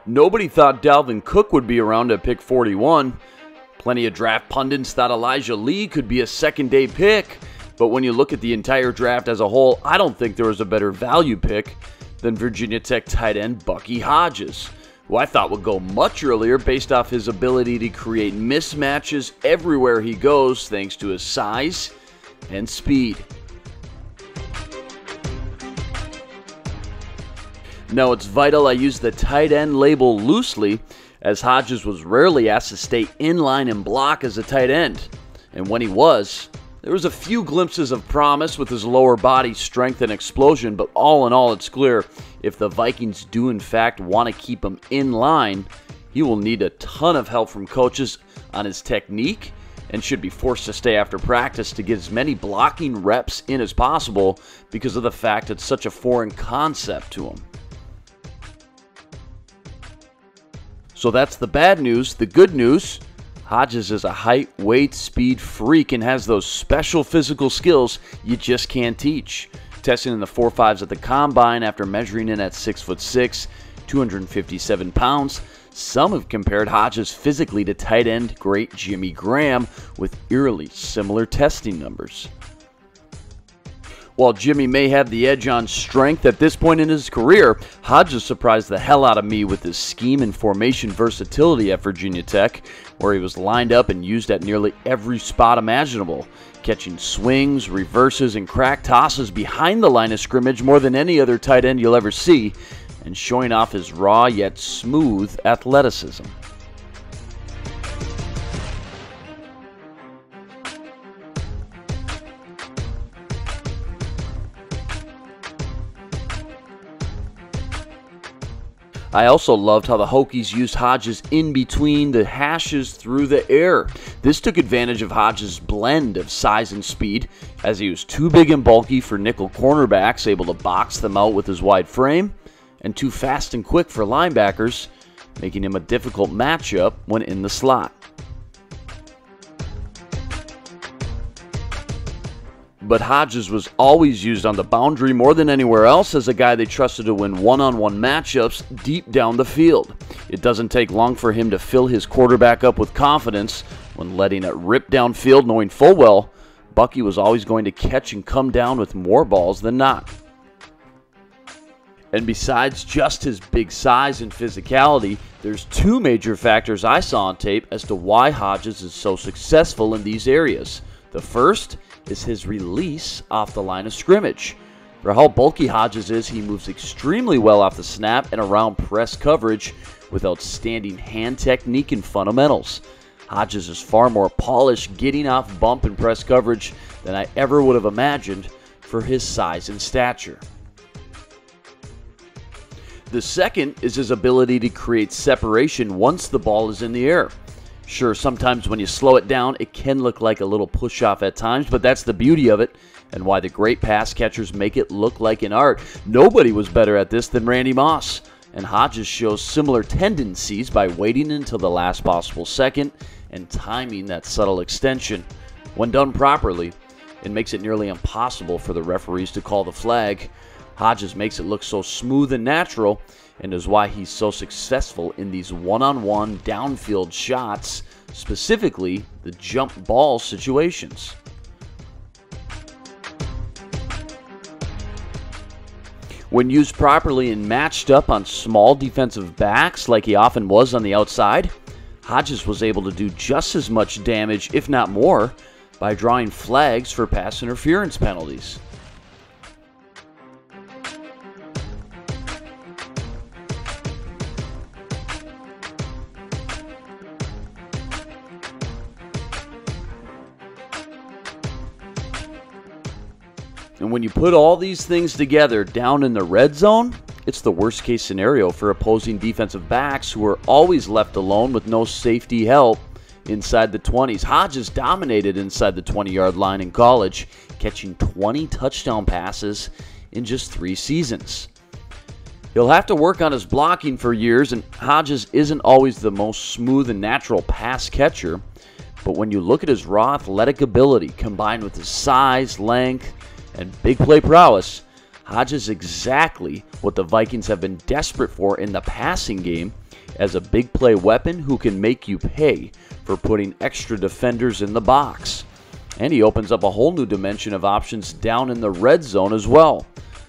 Nobody thought Dalvin Cook would be around at pick 41. Plenty of draft pundits thought Elijah Lee could be a second-day pick. But when you look at the entire draft as a whole, I don't think there was a better value pick than Virginia Tech tight end Bucky Hodges, who I thought would go much earlier based off his ability to create mismatches everywhere he goes thanks to his size and speed. Now, it's vital I use the tight end label loosely, as Hodges was rarely asked to stay in line and block as a tight end. And when he was, there was a few glimpses of promise with his lower body strength and explosion, but all in all, it's clear if the Vikings do in fact want to keep him in line, he will need a ton of help from coaches on his technique and should be forced to stay after practice to get as many blocking reps in as possible because of the fact it's such a foreign concept to him. So that's the bad news. The good news, Hodges is a height, weight, speed freak and has those special physical skills you just can't teach. Testing in the 4.5s at the combine after measuring in at 6'6", 257 pounds, some have compared Hodges physically to tight end great Jimmy Graham with eerily similar testing numbers. While Jimmy may have the edge on strength at this point in his career, Hodges surprised the hell out of me with his scheme and formation versatility at Virginia Tech, where he was lined up and used at nearly every spot imaginable, catching swings, reverses, and crack tosses behind the line of scrimmage more than any other tight end you'll ever see, and showing off his raw yet smooth athleticism. I also loved how the Hokies used Hodges in between the hashes through the air. This took advantage of Hodges' blend of size and speed, as he was too big and bulky for nickel cornerbacks, able to box them out with his wide frame, and too fast and quick for linebackers, making him a difficult matchup when in the slot. But Hodges was always used on the boundary more than anywhere else as a guy they trusted to win one-on-one matchups deep down the field. It doesn't take long for him to fill his quarterback up with confidence when letting it rip downfield, knowing full well Bucky was always going to catch and come down with more balls than not. And besides just his big size and physicality, there's two major factors I saw on tape as to why Hodges is so successful in these areas. The first is his release off the line of scrimmage. For how bulky Hodges is, he moves extremely well off the snap and around press coverage with outstanding hand technique and fundamentals. Hodges is far more polished getting off bump and press coverage than I ever would have imagined for his size and stature. The second is his ability to create separation once the ball is in the air. Sure, sometimes when you slow it down, it can look like a little push-off at times, but that's the beauty of it and why the great pass catchers make it look like an art. Nobody was better at this than Randy Moss, and Hodges shows similar tendencies by waiting until the last possible second and timing that subtle extension. When done properly, it makes it nearly impossible for the referees to call the flag. Hodges makes it look so smooth and natural, and is why he's so successful in these one-on-one downfield shots, specifically the jump ball situations. When used properly and matched up on small defensive backs like he often was on the outside, Hodges was able to do just as much damage, if not more, by drawing flags for pass interference penalties. And when you put all these things together down in the red zone, it's the worst case scenario for opposing defensive backs who are always left alone with no safety help inside the 20s. Hodges dominated inside the 20-yard line in college, catching 20 touchdown passes in just 3 seasons. He'll have to work on his blocking for years, and Hodges isn't always the most smooth and natural pass catcher, but when you look at his raw athletic ability combined with his size, length, and big play prowess, Hodges is exactly what the Vikings have been desperate for in the passing game, as a big play weapon who can make you pay for putting extra defenders in the box. And he opens up a whole new dimension of options down in the red zone as well.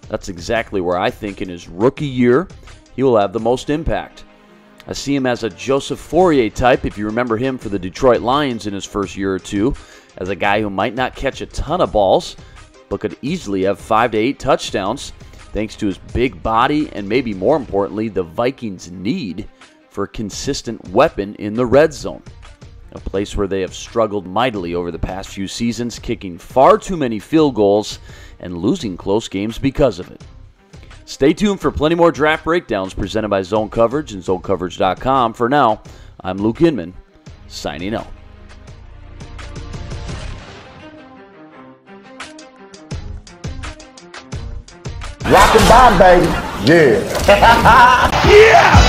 That's exactly where I think in his rookie year he will have the most impact. I see him as a Joseph Fourier type, if you remember him for the Detroit Lions in his first year or two, as a guy who might not catch a ton of balls, but could easily have 5 to 8 touchdowns, thanks to his big body and maybe more importantly, the Vikings' need for a consistent weapon in the red zone. A place where they have struggled mightily over the past few seasons, kicking far too many field goals and losing close games because of it. Stay tuned for plenty more draft breakdowns presented by Zone Coverage and ZoneCoverage.com. For now, I'm Luke Inman, signing out. Rockin' by, baby. Yeah. Yeah!